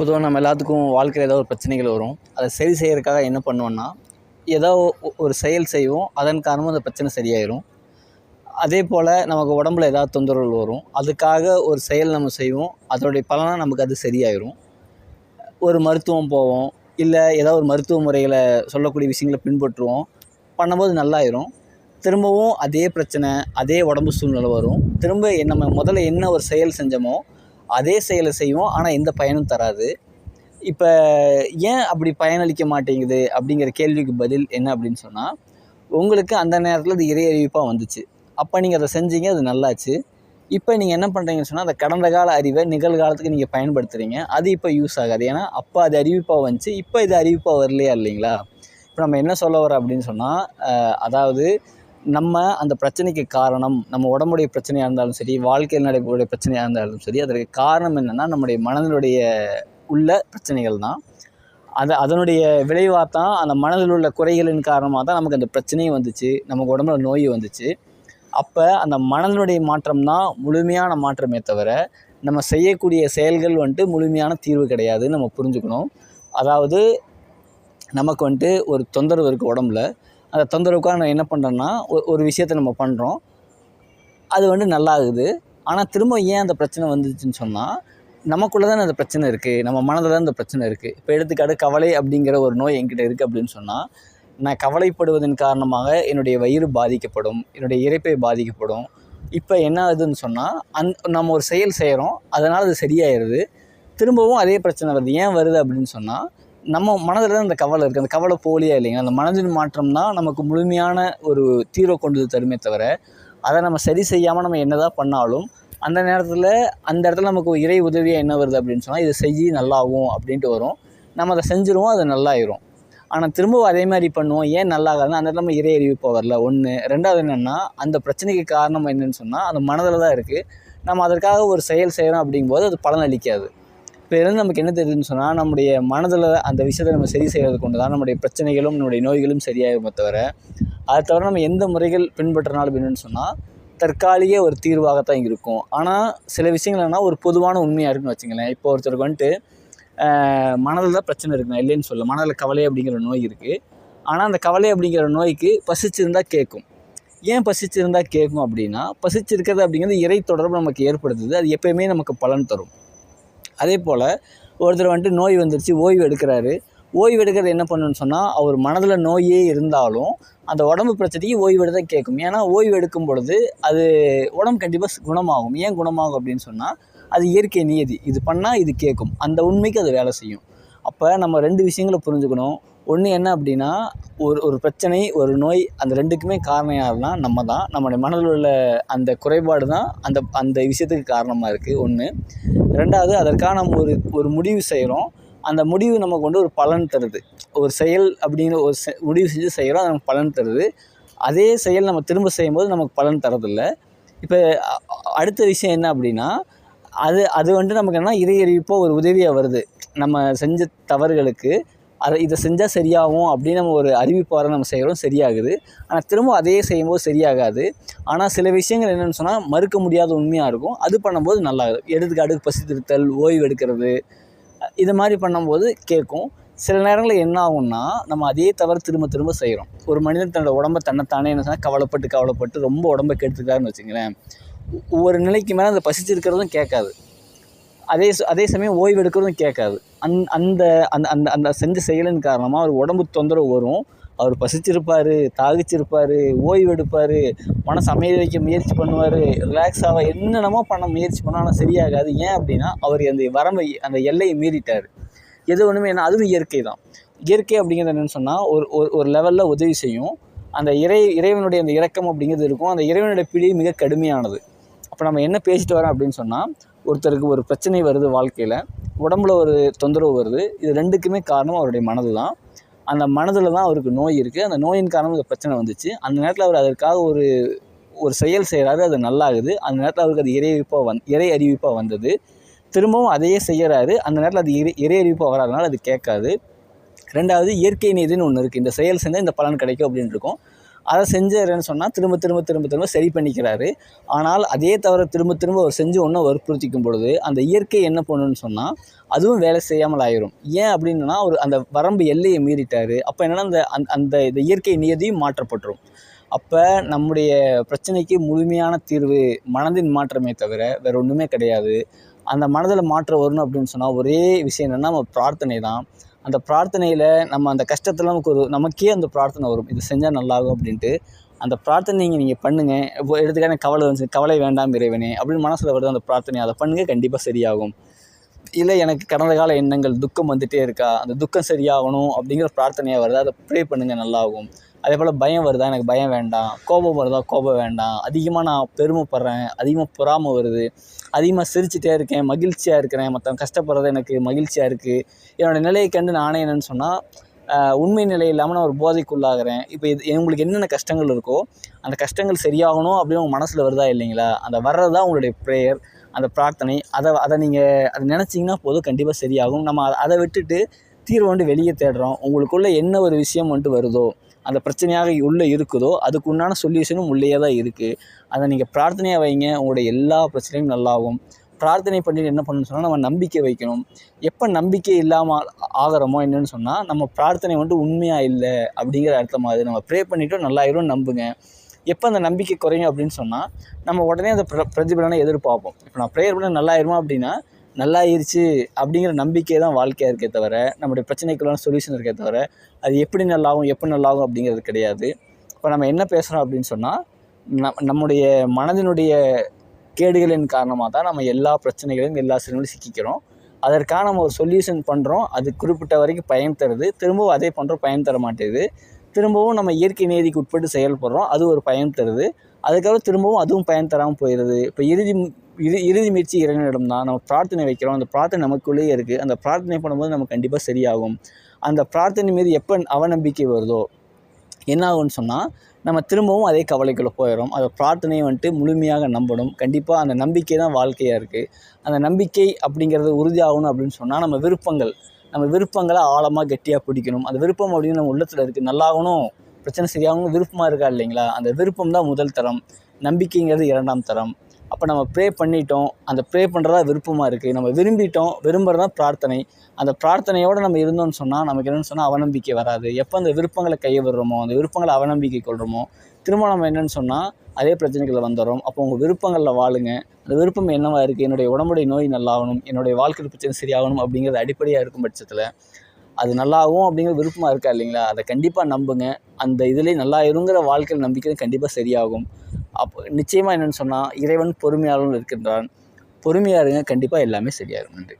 பொதுவாக நம்ம எல்லாத்துக்கும் வாழ்க்கையில் ஏதோ ஒரு பிரச்சனைகள் வரும். அதை சரி செய்யறதுக்காக என்ன பண்ணுவோன்னா, ஏதோ ஒரு செயல் செய்வோம். அதன் காரணமாக அந்த பிரச்சனை சரியாயிரும். அதேபோல் நமக்கு உடம்புல ஏதாவது தொந்தரவுகள் வரும். அதுக்காக ஒரு செயல் நம்ம செய்வோம். அதோடைய பலனா நமக்கு அது சரியாயிரும். ஒரு மருத்துவம் போவோம். இல்லை ஏதாவது ஒரு மருத்துவ முறைகளை சொல்லக்கூடிய விஷயங்கள பின்பற்றுவோம். பண்ணும்போது நல்லாயிரும். திரும்பவும் அதே பிரச்சனை, அதே உடம்பு சூழ்நிலை வரும். திரும்ப நம்ம முதல்ல என்ன ஒரு செயல் செஞ்சோமோ, அதே செயலை செய்வோம். ஆனால் எந்த பயனும் தராது. இப்போ ஏன் அப்படி பயனளிக்க மாட்டேங்குது அப்படிங்கிற கேள்விக்கு பதில் என்ன அப்படின்னு சொன்னால், உங்களுக்கு அந்த நேரத்தில் அது இறை அறிவிப்பாக வந்துச்சு. அப்போ நீங்கள் அதை செஞ்சீங்க, அது நல்லாச்சு. இப்போ நீங்கள் என்ன பண்ணுறீங்கன்னு சொன்னால், அந்த கடந்த கால அறிவை நிகழ்காலத்துக்கு நீங்கள் பயன்படுத்துகிறீங்க. அது இப்போ யூஸ் ஆகாது. ஏன்னா அப்போ அது அறிவிப்பாக வந்துச்சு, இப்போ இது அறிவிப்பாக வரலையா இல்லைங்களா? இப்போ நம்ம என்ன சொல்ல வரோம் அப்படின்னு சொன்னால், அதாவது நம்ம அந்த பிரச்சனைக்கு காரணம், நம்ம உடம்புடைய பிரச்சனையாக இருந்தாலும் சரி, வாழ்க்கையில் நடைபெறக்கூடிய பிரச்சனையாக இருந்தாலும் சரி, அதற்கு காரணம் என்னென்னா நம்முடைய மனதினுடைய உள்ள பிரச்சனைகள் தான். அதனுடைய விளைவாக தான், அந்த மனதில் உள்ள குறைகளின் காரணமாக தான் நமக்கு அந்த பிரச்சனையும் வந்துச்சு, நமக்கு உடம்புல நோய் வந்துச்சு. அப்போ அந்த மனதினுடைய மாற்றம் தான் முழுமையான மாற்றமே தவிர, நம்ம செய்யக்கூடிய செயல்கள் வந்துட்டு முழுமையான தீர்வு கிடையாதுன்னு நம்ம புரிஞ்சுக்கணும். அதாவது நமக்கு வந்துட்டு ஒரு தொந்தரவு இருக்குது உடம்புல. அந்த தொந்தரவுக்காக நான் என்ன பண்ணுறேன்னா, ஒரு விஷயத்தை நம்ம பண்ணுறோம். அது வந்துட்டு நல்லாகுது. ஆனால் திரும்ப ஏன் அந்த பிரச்சனை வந்துச்சுன்னு சொன்னால், நமக்குள்ளே தானே அந்த பிரச்சனை இருக்குது, நம்ம மனதில் தான் அந்த பிரச்சனை இருக்குது. இப்போ எடுத்துக்காட்டு கவலை அப்படிங்கிற ஒரு நோய் என்கிட்ட இருக்குது அப்படின்னு சொன்னால், நான் கவலைப்படுவதன் காரணமாக என்னுடைய வயிறு பாதிக்கப்படும், என்னுடைய இரைப்பை பாதிக்கப்படும். இப்போ என்ன ஆகுதுன்னு சொன்னால், நம்ம ஒரு செயல் செய்கிறோம், அதனால் அது சரியாயிடுது. திரும்பவும் அதே பிரச்சனை வருது. ஏன் வருது அப்படின்னு சொன்னால், நம்ம மனதில் தான் அந்த கவலை இருக்குது. அந்த கவலை போலியா இல்லைங்க, அந்த மனதின் மாற்றம் தான் நமக்கு முழுமையான ஒரு தீர்வை கொண்டு தருமே தவிர, அதை நம்ம சரி செய்யாமல் நம்ம என்ன தான் பண்ணாலும், அந்த நேரத்தில் அந்த இடத்துல நமக்கு இறை உதவியாக என்ன வருது அப்படின்னு சொன்னால், இது செஞ்சு நல்லாகும் அப்படின்ட்டு வரும். நம்ம அதை செஞ்சுருவோம், அது நல்லாயிரும். ஆனால் திரும்பவும் அதே மாதிரி பண்ணுவோம். ஏன் நல்லாகாதுன்னா, அந்த இடத்துல நம்ம இறை அறிவிப்பாக வரல, ஒன்று. ரெண்டாவது என்னென்னா, அந்த பிரச்சனைக்கு காரணம் என்னென்னு சொன்னால், அந்த மனதில் தான் இருக்குது. நம்ம அதற்காக ஒரு செயல் செய்கிறோம் அப்படிங்கும்போது அது பலன் அளிக்காது. இப்போ இருந்து நமக்கு என்ன தெரியுதுன்னு சொன்னால், நம்முடைய மனதில் அந்த விஷயத்தை நம்ம சரி செய்கிறது கொண்டு தான் நம்முடைய பிரச்சனைகளும் நம்முடைய நோய்களும் சரியாகுமே தவிர, அதை தவிர நம்ம எந்த முறைகள் பின்பற்றினாலும் என்னென்னு சொன்னால், தற்காலிக ஒரு தீர்வாகத்தான் இருக்கும். ஆனால் சில விஷயங்கள் என்னென்னா, ஒரு பொதுவான உண்மையாக இருக்குன்னு வச்சுங்களேன். இப்போ ஒருத்தருக்கு வந்துட்டு மனதில் தான் பிரச்சனை இருக்குங்க, இல்லைன்னு சொல்ல. மனதில் கவலை அப்படிங்கிற நோய் இருக்குது. ஆனால் அந்த கவலை அப்படிங்கிற நோய்க்கு பசிச்சிருந்தால் கேட்கும். ஏன் பசிச்சிருந்தால் கேட்கும் அப்படின்னா, பசிச்சிருக்கிறது அப்படிங்கிறது இறை தொடர்பு நமக்கு ஏற்படுத்துது. அது எப்போயுமே நமக்கு பலன் தரும். அதே போல் ஒருத்தர் வந்துட்டு நோய் வந்துருச்சு, ஓய்வு எடுக்கிறாரு. ஓய்வு எடுக்கிறது என்ன பண்ணுன்னு சொன்னால், அவர் மனதில் நோயே இருந்தாலும் அந்த உடம்பு பிரச்சனைக்கு ஓய்வு எடுக்க கேட்கும். ஏன்னா ஓய்வு எடுக்கும் பொழுது அது உடம்பு கண்டிப்பாக குணமாகும். ஏன் குணமாகும் அப்படின்னு சொன்னால், அது இயற்கை நியதி. இது பண்ணால் இது கேட்கும். அந்த உண்மைக்கு அது வேலை செய்யும். அப்போ நம்ம 2 விஷயங்களை புரிஞ்சுக்கணும். ஒன்று என்ன அப்படின்னா, ஒரு பிரச்சனை, ஒரு நோய், அந்த 2க்குமே காரணம் யாருன்னா நம்ம தான். நம்முடைய மனதில் உள்ள அந்த குறைபாடு தான் அந்த விஷயத்துக்கு காரணமாக இருக்குது, ஒன்று. ரெண்டாவது, அதற்காக நம்ம ஒரு முடிவு செய்கிறோம். அந்த முடிவு நமக்கு வந்து ஒரு பலன் தருது. ஒரு செயல் அப்படிங்கிற ஒரு முடிவு செஞ்சு செய்கிறோம், அது நமக்கு பலன் தருது. அதே செயல் நம்ம திரும்ப செய்யும்போது நமக்கு பலன் தரதில்லை. இப்போ அடுத்த விஷயம் என்ன அப்படின்னா, அது வந்துட்டு நமக்கு என்ன, இறை அறிவிப்போ ஒரு உதவியாக வருது. நம்ம செஞ்ச தவறுகளுக்கு இதை செஞ்சால் சரியாகும் அப்படின்னு நம்ம ஒரு அறிவிப்பாக நம்ம செய்கிறோம், சரியாகுது. ஆனால் திரும்ப அதையே செய்யும்போது சரியாகாது. ஆனால் சில விஷயங்கள் என்னென்னு சொன்னால், மறுக்க முடியாத உண்மையாக இருக்கும். அது பண்ணும்போது நல்லாகுது. எடுத்துக்காட்டுக்கு பசித்திருத்தல், ஓய்வு எடுக்கிறது, இது மாதிரி பண்ணும்போது கேட்கும். சில நேரங்களில் என்ன ஆகும்னா, நம்ம அதே தவிர திரும்ப திரும்ப செய்கிறோம். ஒரு மனிதன் தன்னோட உடம்பை தன்னைத்தானே என்ன சொன்னால் கவலைப்பட்டு ரொம்ப உடம்பை கெடுத்துக்கிறாருன்னு வச்சுங்களேன். ஒரு நிலைக்கு மேலே அந்த பசிச்சிருக்கிறதும் கேட்காது. அதே சமயம் ஓய்வு எடுக்கிறதும் கேட்காது. அந்த அந்த அந்த அந்த செஞ்ச செயலின் காரணமாக அவர் உடம்பு தொந்தரவு வரும். அவர் பசிச்சிருப்பார், தாகிச்சிருப்பார், ஓய்வு எடுப்பார், மனசு அமைதி வைக்க முயற்சி பண்ணுவார், ரிலாக்ஸ் ஆக என்னென்னமோ பண்ண முயற்சி பண்ணால் ஆனால் சரியாகாது. ஏன் அப்படின்னா, அவர் அந்த வரம்பை, அந்த எல்லையை மீறிட்டார். எது ஒன்றுமே என்ன, அதுவும் இயற்கை தான். இயற்கை அப்படிங்கிறது என்னென்னு சொன்னால், ஒரு லெவலில் உதவி செய்யும். அந்த இறைவனுடைய அந்த இரக்கம் அப்படிங்கிறது இருக்கும். அந்த இறைவனுடைய பிடி மிக கடுமையானது. அப்போ நம்ம என்ன பேசிட்டு வரோம் அப்படின்னு சொன்னால், ஒருத்தருக்கு ஒரு பிரச்சனை வருது வாழ்க்கையில், உடம்புல ஒரு தொந்தரவு வருது. இது 2க்குமே காரணம் அவருடைய மனது தான். அந்த மனதில் தான் அவருக்கு நோய் இருக்குது. அந்த நோயின் காரணமாக இந்த பிரச்சனை வந்துச்சு. அந்த நேரத்தில் அவர் அதற்காக ஒரு செயல் செய்கிறாரு, அது நல்லாகுது. அந்த நேரத்தில் அவருக்கு அது இறை அறிவிப்பாக வந்தது. திரும்பவும் அதையே செய்கிறாரு. அந்த நேரத்தில் அது இறை அறிவிப்பாக வராதனால அது கேட்காது. ரெண்டாவது, இயற்கை நீதின்னு ஒன்று இருக்குது. இந்த செயல் செஞ்சால் இந்த பலன் கிடைக்கும் அப்படின்னு இருக்கும். அதை செஞ்சிடறேன்னு சொன்னால் திரும்ப திரும்ப திரும்ப திரும்ப சரி பண்ணிக்கிறாரு. ஆனால் அதே தவிர திரும்ப திரும்ப அவர் செஞ்சு ஒன்றை வற்புறுத்திக்கும் பொழுது அந்த இயற்கை என்ன பண்ணுன்னு சொன்னால் அதுவும் வேலை செய்யாமல் ஆயிரும். ஏன் அப்படின்னா ஒரு அந்த வரம்பு எல்லையை மீறிட்டார். அப்போ என்னென்னா அந்த இந்த இயற்கை நியதியும் மாற்றப்பட்டுரும். அப்போ நம்முடைய பிரச்சனைக்கு முழுமையான தீர்வு மனதின் மாற்றமே தவிர வேறு ஒன்றுமே கிடையாது. அந்த மனதில் மாற்றம் வரணும் அப்படின்னு சொன்னால் ஒரே விஷயம் என்னென்னா நம்ம பிரார்த்தனை தான். அந்த பிரார்த்தனையில் நம்ம அந்த கஷ்டத்தில் நமக்கே அந்த பிரார்த்தனை வரும், இது செஞ்சால் நல்லாகும் அப்படின்ட்டு. அந்த பிரார்த்தனை நீங்கள் பண்ணுங்கள். இப்போ எடுத்துக்கான கவலை வந்துச்சு, கவலை வேண்டாம் இறைவனே அப்படின்னு மனசில் வருது அந்த பிரார்த்தனை, அதை பண்ணுங்கள், கண்டிப்பாக சரியாகும். இல்லை எனக்கு கடந்த கால எண்ணங்கள் துக்கம் வந்துகிட்டே இருக்கா, அந்த துக்கம் சரியாகணும் அப்படிங்கிற பிரார்த்தனையாக வருது, அதை ப்ரே பண்ணுங்கள், நல்லாகும். அதே போல் பயம் வருதா, எனக்கு பயம் வேண்டாம். கோபம் வருதா, கோபம் வேண்டாம். அதிகமாக நான் பெருமைப்படுறேன், அதிகமாக பொறாமை வருது, அதிகமாக சிரிச்சுட்டே இருக்கேன், மகிழ்ச்சியாக இருக்கிறேன், மற்றவங்க கஷ்டப்படுறது எனக்கு மகிழ்ச்சியாக இருக்குது, என்னோடய நிலையை கண்டு நானே என்னென்னு சொன்னால் உண்மை நிலை இல்லாமல் நான் ஒரு போதைக்குள்ளாகிறேன். இப்போ உங்களுக்கு என்னென்ன கஷ்டங்கள் இருக்கோ அந்த கஷ்டங்கள் சரியாகணும் அப்படின்னு உங்கள் மனசில் வருதா இல்லைங்களா, அந்த வர்றது தான் உங்களுடைய ப்ரேயர், அந்த பிரார்த்தனை. அதை நீங்கள் அதை நினச்சிங்கன்னா போதும், கண்டிப்பாக சரியாகும். நம்ம அதை விட்டுட்டு தீர்வு வெளியே தேடுறோம். உங்களுக்குள்ளே என்ன ஒரு விஷயம் வருதோ, அந்த பிரச்சனையாக உள்ளே இருக்குதோ அதுக்கு உண்டான சொல்யூஷனும் உள்ளேயே தான் இருக்குது. அதை நீங்கள் பிரார்த்தனையாக வைங்க, உங்களுடைய எல்லா பிரச்சனையும் நல்லாகும். பிரார்த்தனை பண்ணிட்டு என்ன பண்ணணும்னு சொன்னால் நம்ம நம்பிக்கை வைக்கணும். எப்போ நம்பிக்கை இல்லாமல் ஆகிறோமோ என்னென்னு சொன்னால் நம்ம பிரார்த்தனை உண்மையாக இல்லை அப்படிங்கிற அர்த்தமாகுது. நம்ம ப்ரே பண்ணிவிட்டோம் நல்லாயிரும் நம்புங்க. எப்போ அந்த நம்பிக்கை குறையும் அப்படின்னு சொன்னால் நம்ம உடனே அந்த பிரதிபலனை எதிர்பார்ப்போம். இப்போ நான் ப்ரேயர் பண்ண நல்லாயிருமா அப்படின்னா நல்லாயிருச்சு அப்படிங்கிற நம்பிக்கை தான் வாழ்க்கையாக இருக்கே தவிர நம்முடைய பிரச்சனைக்குள்ளான சொல்யூஷன் இருக்கே தவிர அது எப்படி நல்லாகும் எப்போ நல்லாகும் அப்படிங்கிறது கிடையாது. இப்போ நம்ம என்ன பேசுகிறோம் அப்படின்னு சொன்னால் நம்முடைய மனதினுடைய கேடுகளின் காரணமாக தான் நம்ம எல்லா பிரச்சனைகளையும் எல்லா சிரமங்களையும் சிக்கிக்கிறோம். அதற்கான நம்ம ஒரு சொல்யூஷன் பண்ணுறோம், அது குறிப்பிட்ட வரைக்கும் பயன் தருது, திரும்பவும் அதே பண்ணுறோம், பயன் தர மாட்டேங்குது. திரும்பவும் நம்ம இயற்கை நீதிக்கு உட்பட்டு செயல்படுறோம், அது ஒரு பயன் தருது. அதுக்கப்புறம் திரும்பவும் அதுவும் பயன் தராமல் போயிடுது. இப்போ இறுதி முயற்சி இறைவனிடம் தான். நம்ம பிரார்த்தனை வைக்கிறோம், அந்த பிரார்த்தனை நமக்குள்ளேயே இருக்குது. அந்த பிரார்த்தனை பண்ணும்போது நமக்கு கண்டிப்பாக சரியாகும். அந்த பிரார்த்தனை மீது எப்போ அவநம்பிக்கை வருதோ என்ன ஆகும்னு சொன்னால் நம்ம திரும்பவும் அதே கவலைக்குள்ளே போயிடும். அந்த பிரார்த்தனையை முழுமையாக நம்பணும். கண்டிப்பாக அந்த நம்பிக்கை தான் வாழ்க்கையாக இருக்குது. அந்த நம்பிக்கை அப்படிங்கிறது உறுதியாகணும் அப்படின்னு சொன்னால் நம்ம விருப்பங்களை ஆழமாக கெட்டியாக பிடிக்கணும். அந்த விருப்பம் அப்படின்னு நம்ம உள்ளத்தில் இருக்குது, நல்லாகணும், பிரச்சனை சரியாகணும் விருப்பமாக இருக்கா இல்லைங்களா, அந்த விருப்பம் தான் முதல் தரம், நம்பிக்கைங்கிறது இரண்டாம் தரம். அப்போ நம்ம ப்ரே பண்ணிட்டோம், அந்த ப்ரே பண்ணுறதா விருப்பமாக இருக்குது, நம்ம விரும்பிட்டோம், விரும்புகிறது தான் பிரார்த்தனை. அந்த பிரார்த்தனையோடு நம்ம இருந்தோம்னு சொன்னால் நமக்கு என்னென்னு சொன்னால் அவநம்பிக்கை வராது. எப்போ அந்த விருப்பங்களை விடுறோமோ, அந்த விருப்பங்களை அவநம்பிக்கை கொள்கிறோமோ திரும்ப நம்ம என்னென்னு சொன்னால் அதே பிரச்சனைகளை வந்துடும். அப்போ உங்கள் விருப்பங்களில் வாழுங்க. அந்த விருப்பம் என்னவாக இருக்குது, என்னுடைய உடம்புடைய நோய் நல்லாகணும், என்னுடைய வாழ்க்கை பிரச்சனை சரியாகணும் அப்படிங்கிறது அடிப்படையாக இருக்கும் பட்சத்தில் அது நல்லாகும் அப்படிங்கிற விருப்பமாக இருக்கா இல்லைங்களா, அதை கண்டிப்பாக நம்புங்க. அந்த இதிலே நல்லா இருங்கிற வாழ்க்கையில் நம்பிக்கை கண்டிப்பாக சரியாகும். அப்போ நிச்சயமாக என்னென்னு சொன்னால் இறைவன் பொறுமையாளர்கள் இருக்கின்றான். பொறுமையாக இருங்க, கண்டிப்பாக எல்லாமே சரியாகும். நன்றி.